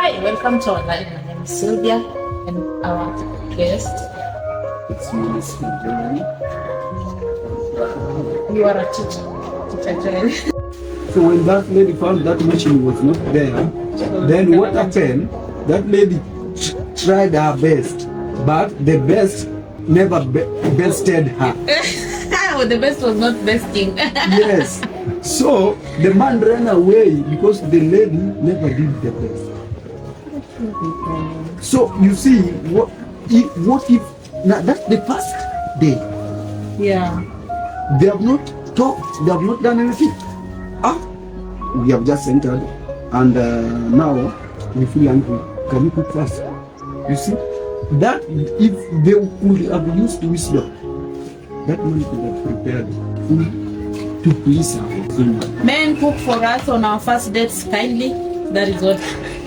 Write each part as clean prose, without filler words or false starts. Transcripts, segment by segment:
Hi, welcome to our live. My name is Sylvia and our guest. It's me, Sylvia. You are a teacher. Teacher Joel. So when that lady found that machine was not there, then what happened? That lady tried her best, but the best never bested her. The best was not besting. Yes. So the man ran away because the lady never did the best. So you see, what if now that's the first day? Yeah. They have not talked, they have not done anything. We have just entered and now we feel angry. Can you cook fast? You see, that if they could have used wisdom, that man could have prepared food to please her. Men cook for us on our first dates kindly. That is what.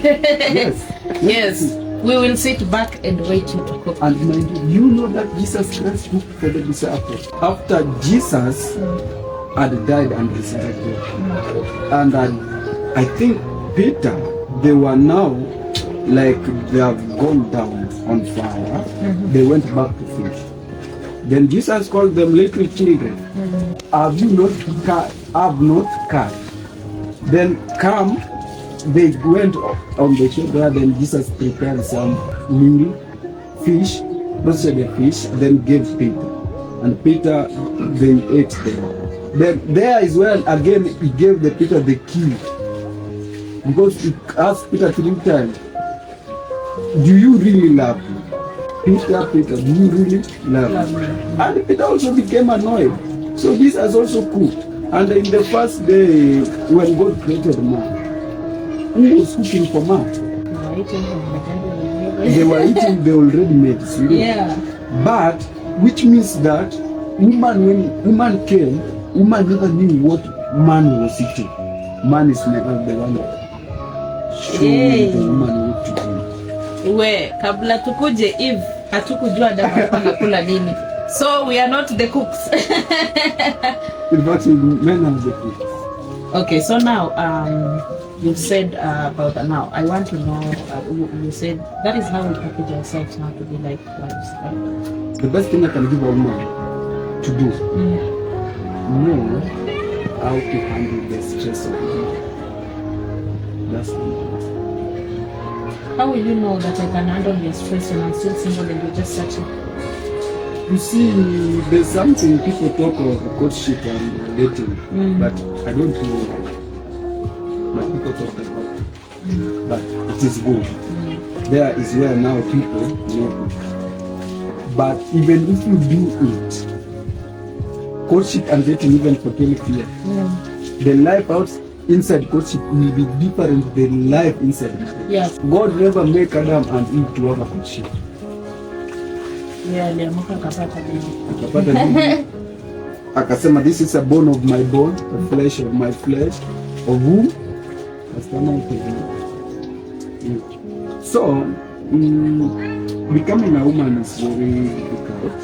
Yes. Yes. We will sit back and wait you to cook. And mind you, you know that Jesus Christ cooked for the disciples after Jesus had died and resurrected. And I think Peter, they were now like they have gone down on fire. They went back to fish. Then Jesus called them little children. Have you not catch? Have not catch? Then come. They went on the shore there. Then Jesus prepared some meal, fish, roasted the fish. Then gave Peter, and Peter they ate them. Then there is where again he gave the Peter the key, because he asked Peter 3 times, "Do you really love me?" Peter, do you really love me? And Peter also became annoyed. So Jesus also cooked. And in the first day, when God created man, who was cooking for man? They were eating the already made. Yeah. But which means that when woman came, woman never knew what man was eating. Man is never the one showing the woman what to do. We kabla tukuje Eve hatukujua Adam anakula nini. So we are not the cooks. In fact, men are the cooks. Okay, so now you said about that. Now I want to know. You said that is how we package ourselves now to be like wives, right? The best thing I can give a woman to do, know how to handle the stress of it. That's the How will you know that I can handle the stress when I'm still single and you're just searching? You see, there's something people talk of courtship and dating, but I don't know. But people talk about it. But it is good. There is where now people know. But even if you do it, courtship and dating even for 12 years, the life out inside courtship will be different than life inside. Yes. God never make Adam and Eve to have a courtship. Yeah, akapata bibi. Akasema, this is a bone of my bone, a flesh of my flesh, of whom? So, becoming a woman is very difficult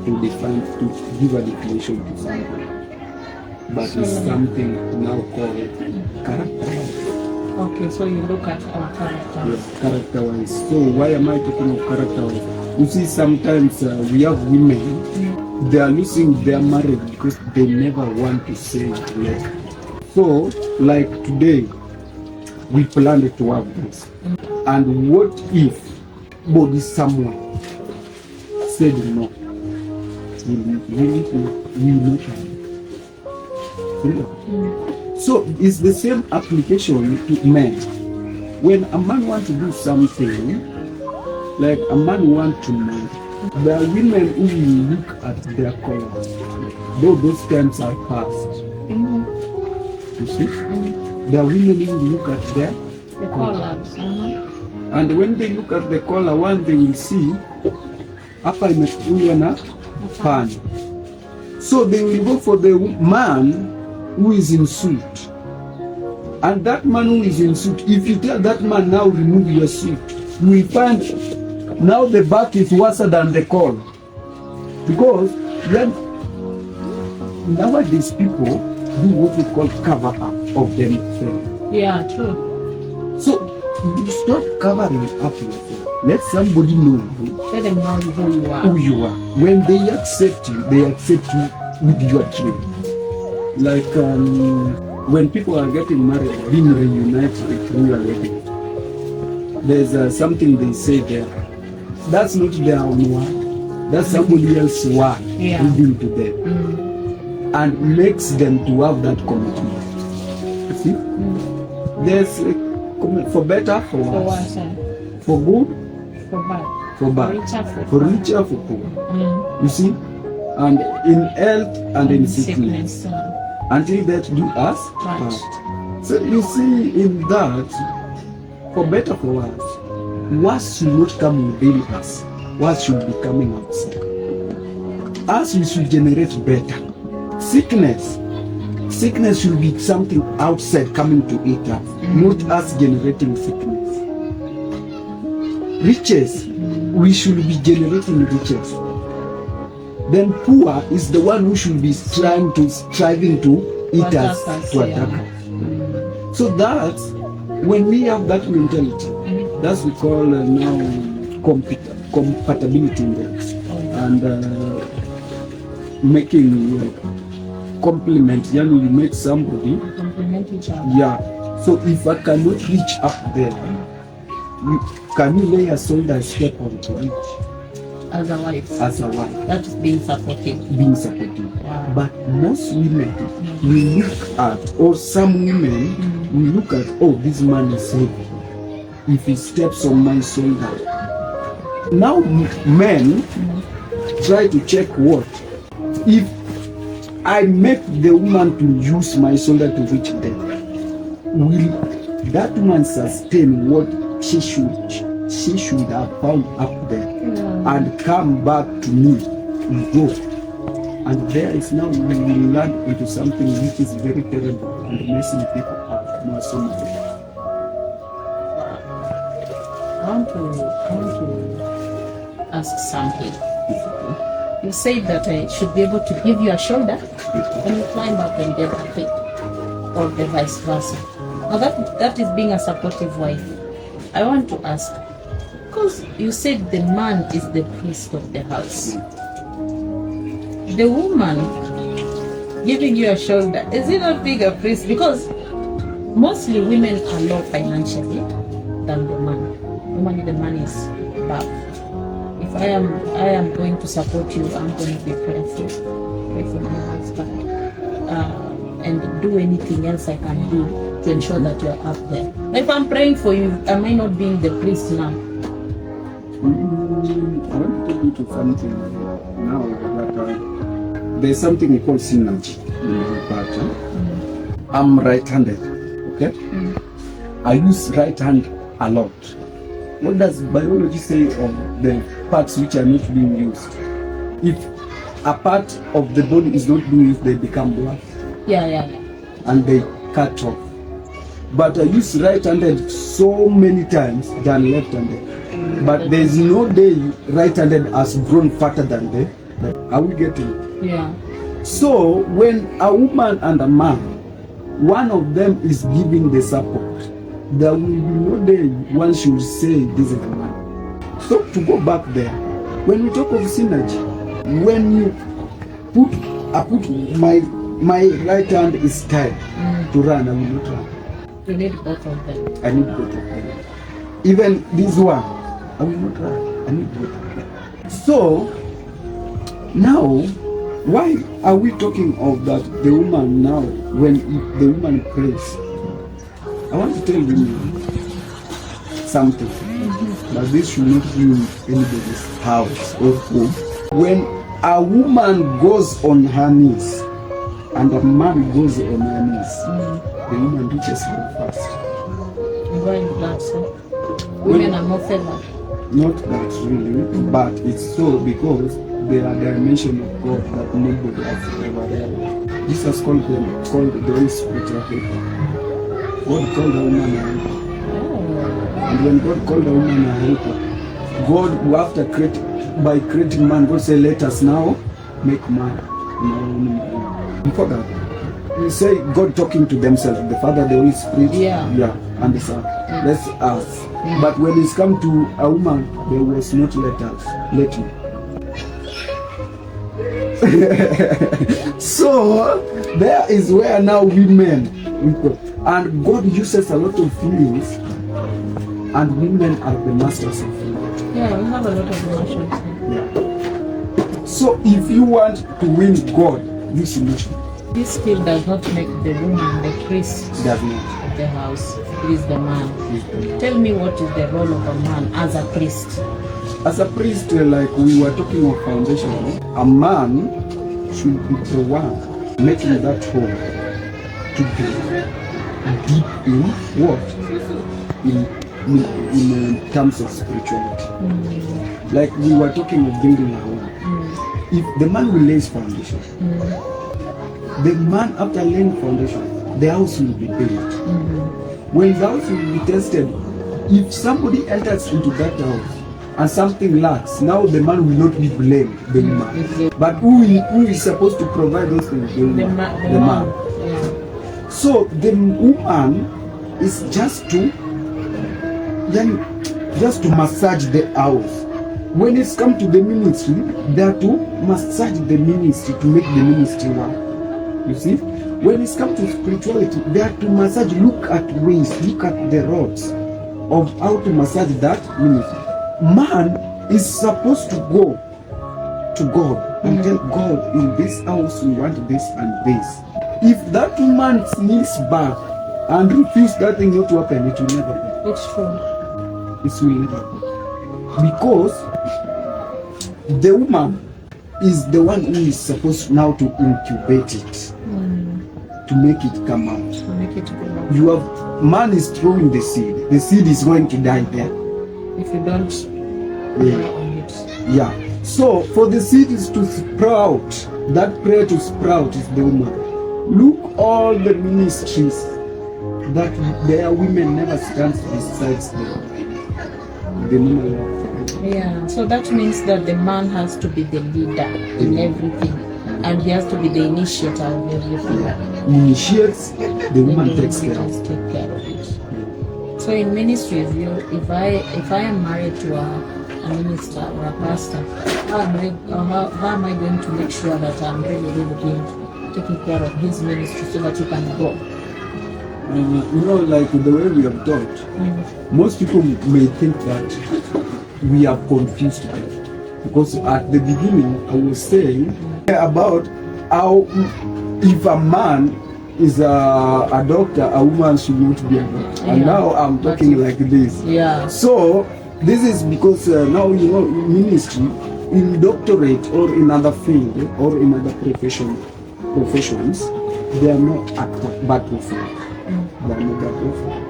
to define, to give a definition to something. But it's something now called character. Okay, so you look at our character. Yes, character-wise. So why am I talking of character-wise? You see, sometimes we have women, they are losing their marriage because they never want to say yes. So, like today, we planned to have this. And what if body someone said no? We not have it. So it's the same application to men. When a man wants to do something, like a man wants to marry, there are women who will look at their color, though those times are past. You see? There are women who will look at their color. And when they look at the color, one they will see, hapa imechukuliwa na pan. So they will go for the man who is in suit. And that man who is in suit, if you tell that man now remove your suit, you will find now the back is worse than the collar. Because then nowadays people do what we call cover up of themselves. Yeah, true. So Stop covering up yourself. Let somebody know Let them know who you are. who you are. When they accept you with your dream. Like when people are getting married, being reunited through a wedding, there's something they say there. That's not their own word. That's somebody else's word given to them, and makes them to have that commitment. You see, there's for better, for worse, for good, for bad, for richer, for poor. You see, and in health and in sickness, until that do us part. So you see, in that, for better, for worse, worse should not come within us. Worse should be coming outside. Us, we should generate better. Sickness should be something outside coming to eat us, not us generating sickness. Riches, we should be generating riches. Then poor is the one who should be striving to eat us, to attack us. So that's when we have that mentality. That's we call now compatibility index, and making compliment. You make somebody Compliment each other. Yeah. So if I cannot reach up there, can you lay a shoulder and step on to reach? As a wife. As a wife. That is being supportive. Being supportive. Wow. But most women, we look at, or some women, we look at, oh, this man is heavy. If he steps on my shoulder. Now men try to check what? If I make the woman to use my shoulder to reach them, will that woman sustain what she should have found up there and come back to me and go? And there is now we will land into something which is very terrible and messing people up more so much. I want to ask something. You said that I should be able to give you a shoulder when you climb up and get a feet, or the vice versa. Now that is being a supportive wife. I want to ask, because you said the man is the priest of the house. The woman giving you a shoulder, is it not being a priest? Because mostly women are low financially than the man. Normally the man is above. If I am going to support you, I'm going to be prayerful. Pray for my husband. And do anything else I can do to ensure that you're up there. If I'm praying for you, am I not being the priest now? I want to take you to something now that there's something we call synergy in my part. I'm right-handed, okay? I use right hand a lot. What does biology say of the parts which are not being used? If a part of the body is not being used, they become black. Yeah. And they cut off. But I use right-handed so many times than left-handed. But there is no day right-handed has grown fatter than the left. Are we getting it? Yeah. So when a woman and a man, one of them is giving the support, there will be no day one should say this is the man. So to go back there, when we talk of synergy, when you put my right hand is tied to run, I will not run. You need both of them. I need both of them. Even this one, I will not run. I need both of them. So now, why are we talking of that the woman now, when the woman prays? I want to tell you something, but this should not be in anybody's house or home. When a woman goes on her knees and a man goes on her knees, the woman reaches her first. Why is that so? Women are more favored. Not that really, but it's so because they are dimension of God that nobody has ever realized. Jesus called the Holy Spirit a helper. God called a woman a helper. And when God called a woman a helper, God, after creating man, God said, let us now make man in our own image. Before that, you say God talking to themselves, the Father, the Holy Spirit. Yeah. and the son. That's us. But when it's come to a woman, there was not let me. So there is where now women, and God uses a lot of feelings, and women are the masters of feelings. Yeah, we have a lot of emotions. Yeah. So if you want to win God, use emotion. This still does not make the woman the priest Does not. of the house. It is the man. Tell me, what is the role of a man as a priest? As a priest, like we were talking of foundation, a man should be the one making that home to be deep in what? In terms of spirituality. Like we were talking of building a home. If the man will lay his foundation, the man after laying foundation, the house will be built. When the house will be tested, if somebody enters into that house and something lacks, now the man will not be blamed, the woman. But who is supposed to provide those things? The man. Yeah. So the woman is just to massage the house. When it's come to the ministry, they are to massage the ministry to make the ministry work. You see? When it's come to spirituality, they are to massage, look at ways, look at the rods of how to massage that ministry. Man is supposed to go to God and tell God, in this house we want this and this. If that man sneaks back and refuses that thing not to happen, it will never happen. It's true. It will never happen. Because the woman is the one who is supposed now to incubate it, to make it come out. To make it go out. You have, man is throwing the seed. The seed is going to die there. If you don't Yeah. on it. Yeah. So for the seed is to sprout, that prayer to sprout is the woman. Look all the ministries that their women never stands besides the woman. Yeah, so that means that the man has to be the leader in everything, and he has to be the initiator of everything. Initiates, the woman And takes he care of just it. take care of it. So in ministries, if I am married to a minister or a pastor, how am I going to make sure that I'm really taking care of his ministry so that you can grow? Like the way we have taught, most people may think that we are confused them. Because at the beginning, I was saying about how if a man is a doctor, a woman should not be a doctor. And now I'm talking like this. Yeah. So this is because now ministry in doctorate or in other field or in other professions, they are not at bad profile. They are not bad profile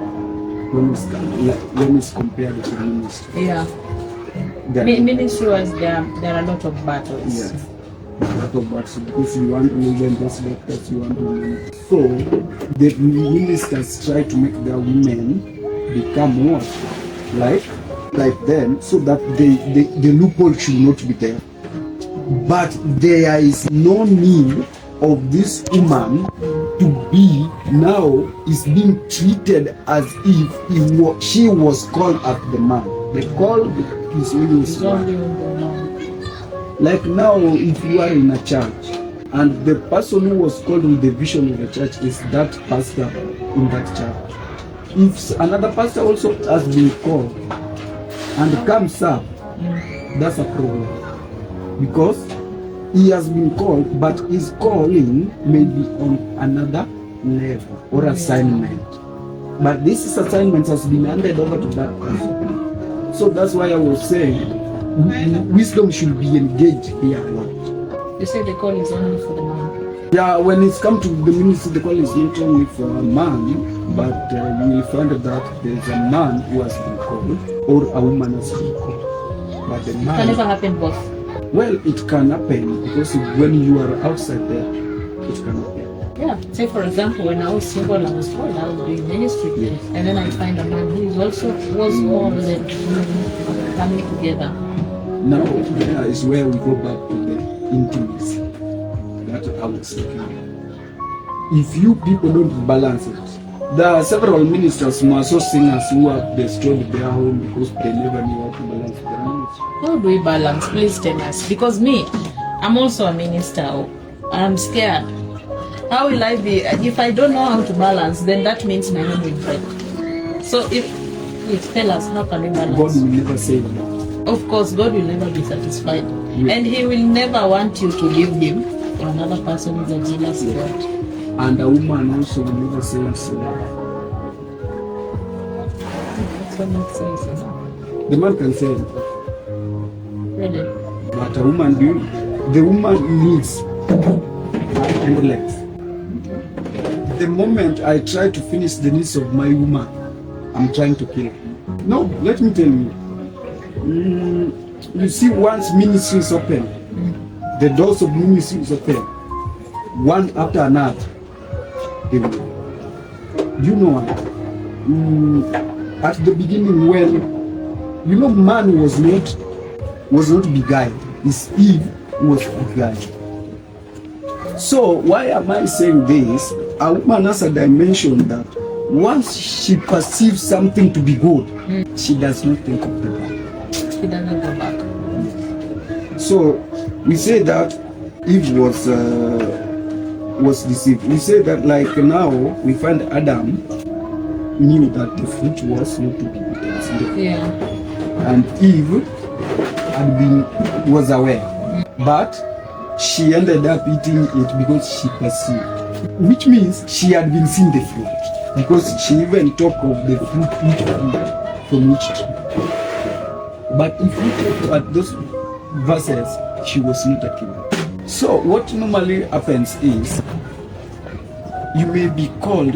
when it's compared to ministry. Yeah. Ministry-wise, there are a lot of battles. Yes. A lot of battles because you want women, those doctors, you want women. So the ministers try to make their women become more like them, so that the loophole should not be there. But there is no need of this woman to be now is being treated as if she was called as the man. The call is always one. Like now, if you are in a church and the person who was called with the vision of the church is that pastor in that church, if another pastor also has been called and comes up, that's a problem, because he has been called, but his calling may be on another level or assignment. But this assignment has been handed over to that person. So that's why I was saying wisdom should be engaged here. You say the call is only for the man. Yeah, when it's come to the ministry, the call is not only for a man, but you will find that there's a man who has been called or a woman has been called. But the man, It can never happen both. well, it can happen because when you are outside there, it can happen. Yeah. Say for example, when I was single, I was called, I was doing ministry, Yes. and then I find a man who is also was called and coming together. Now, there is where we go back to the intimacy that I was saying. If you people don't balance it, There are several ministers who are so singers who have destroyed their home because they never knew how to balance the marriage. How do we balance? Please tell us. Because me, I'm also a minister. I'm scared. How will I be? If I don't know how to balance, then that means my home will break. So please tell us, how can we balance? God will never say that. Of course, God will never be satisfied. Yeah. And He will never want you to leave Him for another person who is a jealous God. And a woman also will never say so. That's what makes sense. The man can say it, Really? but a woman, the woman needs and legs. The moment I try to finish the needs of my woman, I'm trying to kill her. No, let me tell you. You see, once ministry is open, the doors of ministry is open, one after another. They will. You know what? At the beginning, when man was not beguiled, his Eve was beguiled. So why am I saying this? A woman has a dimension that once she perceives something to be good, she does not think of the bad. She doesn't go back. So we say that Eve was deceived. We say that, like, now we find Adam knew that the fruit was not to be eaten. Yeah. And Eve was aware, but she ended up eating it because she perceived, which means she had been seeing the fruit, because she even talked of the fruit from each tree. But if you look at those verses, she was not a killer. So what normally happens is, you may be called,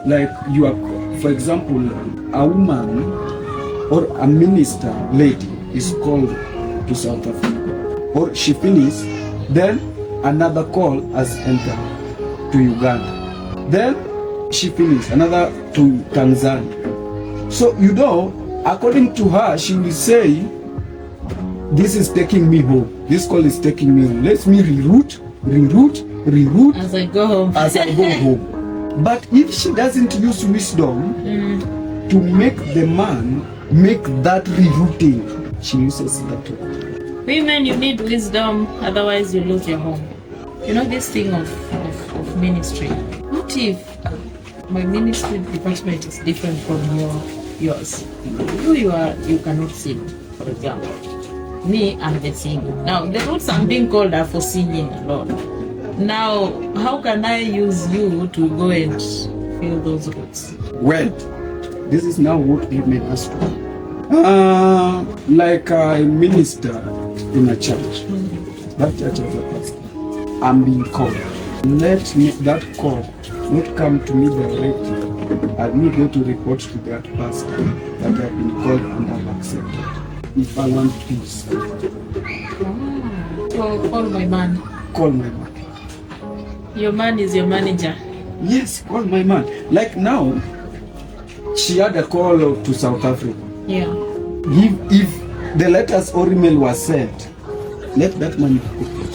like you are, for example, a woman or a minister lady is called to South Africa, or she finishes, then another call has entered to Uganda, then she finishes, another to Tanzania. So according to her, she will say, this is taking me home, this call is taking me home, let me reroute as I go home. But if she doesn't use wisdom to make the man make that rerouting, she uses that word. Women, you need wisdom, otherwise you lose your home. You know this thing of ministry. What if my ministry department is different from yours? You cannot sing, for example. Me, I'm the singer. Now, the roots I'm being called are for singing alone. Now, how can I use you to go and fill those roots? Well, this is now what women ask for. Like I minister in a church. That church has a pastor. I'm being called. Let that call not come to me directly. I need go to report to that pastor that I've been called and I've accepted. If I want peace. So call my man. Call my man. Your man is your manager. Yes, call my man. Like now, she had a call to South Africa. Yeah. If the letters or email was sent, let that man be put.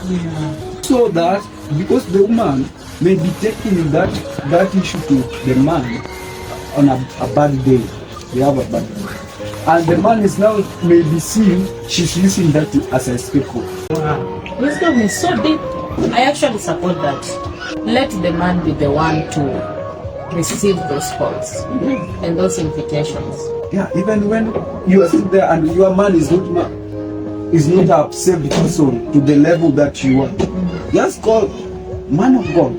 Yeah. So that, because the woman may be taking that issue to the man on a bad day. They have a bad day. And the man is now maybe seeing she's using that as a scapegoat. Wow. Wisdom is so deep. I actually support that. Let the man be the one to receive those calls and those invitations. Yeah, even when you are sitting there and your man is not a saved person to the level that you are, just call man of God.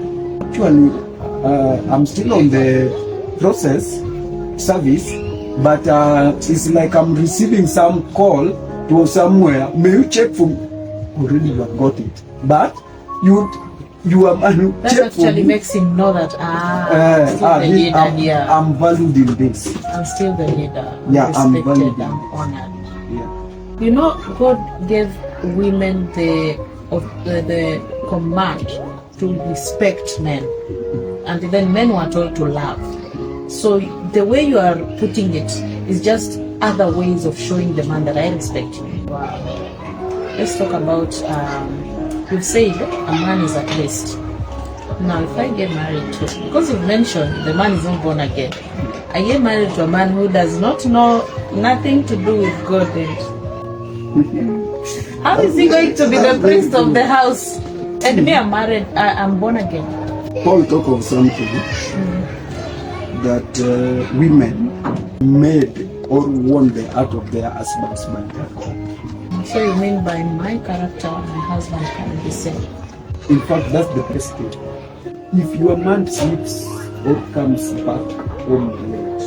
Actually, I'm still on the process service, but it's like I'm receiving some call to somewhere. May you check for me? Already you have got it, but you are man. That actually makes him know that I'm valued in this. I'm still the leader. Yeah, I'm valued. I'm honored. Yeah. You know, God gave women the command to respect men, and then men were told to love. So the way you are putting it is just other ways of showing the man that I respect you. Wow. Let's talk about. You've said a man is at rest. Now, if I get married to, because you mentioned the man is not born again, I get married to a man who does not know nothing to do with God, and how is he going to be the priest of the house? And me, I'm married, I'm born again. Paul talk of something that women made or won the heart of their husbands by their God. So you mean by my character, my husband can be saved? In fact, that's the best thing. If your man sleeps or comes back home late,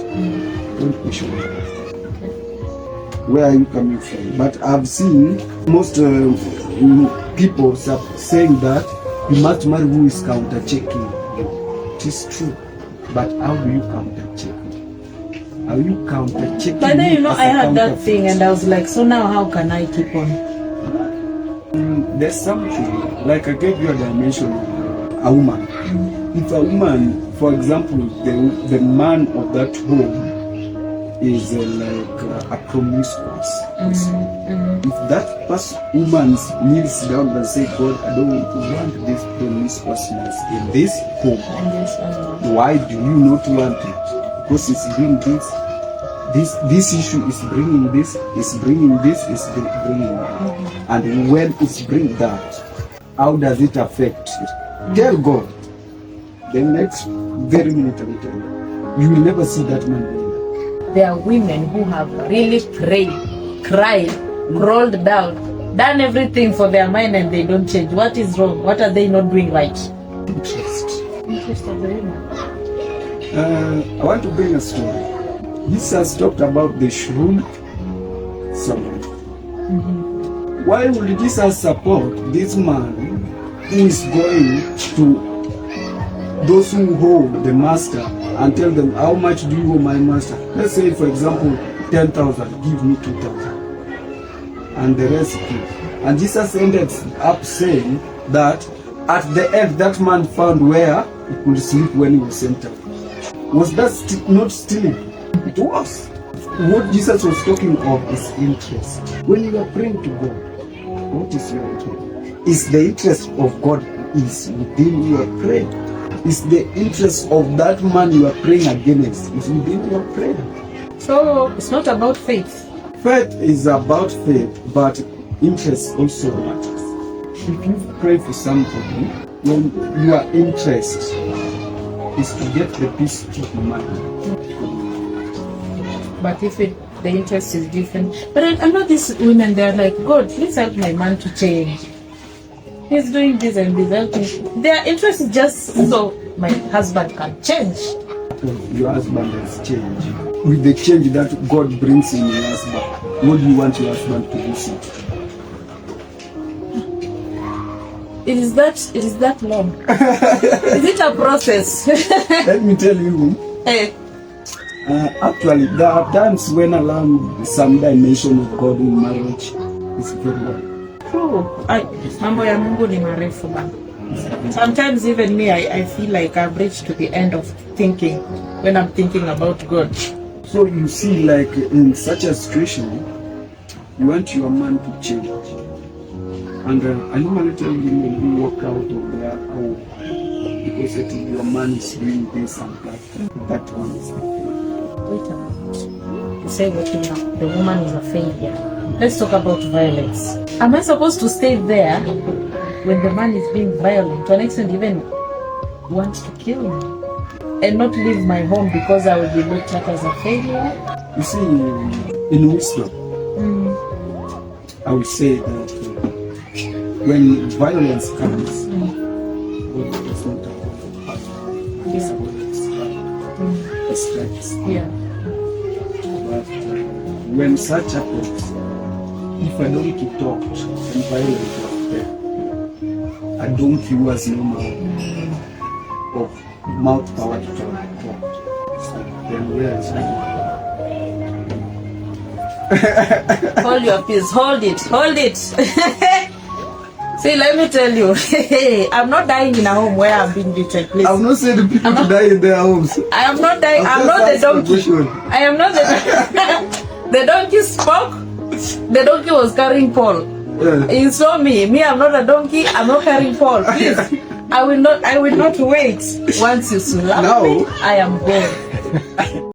don't question him. Where are you coming from? But I've seen most people saying that you must marry who is counter-checking. It is true. But how do you counter-check? How you counter-checking? But then, you know, I had that thing and I was like, so now how can I keep on? There's something, like I gave you a dimension of a woman. If a woman, for example, the man of that home is like a promiscuous person. If that woman kneels down and say, God, I don't want this promiscuousness in this home. Why do you not want it? Because it's bringing this issue is bringing this, is bringing this, is bringing that. And when it's bringing that, how does it affect it? Tell God. The next very minute I will tell you, you will never see that man doing that. There are women who have really prayed, cried, crawled down, done everything for their mind and they don't change. What is wrong? What are they not doing right? Interest. Interest of the women. I want to bring a story. Jesus talked about the shrewd servant. Why would Jesus support this man who is going to those who hold the master and tell them, how much do you owe my master? Let's say, for example, 10,000, give me 2,000. And the rest give. And Jesus ended up saying that at the end, that man found where he could sleep when he was sent out. Was that not stealing? It was. What Jesus was talking of is interest. When you are praying to God, what is your interest? Is the interest of God is within your prayer? Is the interest of that man you are praying against is within your prayer? So it's not about faith. Faith is about faith, but interest also matters. If you pray for somebody, when your interest is to get the peace of mind. But if the interest is different. But I know these women, they're like, God, please help my man to change. He's doing this and this. Their interest is just so my husband can change. Your husband has changed. With the change that God brings in your husband, what do you want your husband to do? It is that long. Is it a process? Let me tell you. Hey. Actually, there are times when around some dimension of God in marriage is very well. True. Mambo ya Mungu ni marefu bana. Sometimes even me, I feel like I've reached to the end of thinking when I'm thinking about God. So you see, like in such a situation, you want your man to change. And I normally tell you when you walk out of their home, because I think your man is doing this and that one is not. Wait a minute. You say waking up, the woman is a failure. Let's talk about violence. Am I supposed to stay there when the man is being violent, to an extent even wants to kill me, and not leave my home because I will be looked at as a failure? You see, in wisdom, I would say that when violence comes, God does not have strikes. Yeah. But when such happens, if a donkey talked and violence was there, a donkey was no more of mouth power to talk. Then where is Hold your peace. Hold it. Hold it. See, let me tell you, I'm not dying in a home where I'm being beaten, please. I've not said the people to die in their homes. I am not dying. I'm not the donkey. I am not the The donkey spoke. The donkey was carrying Paul. Yeah. You saw me. Me, I'm not a donkey. I'm not carrying Paul. Please. I will not wait. Once you slap No. me, I am gone.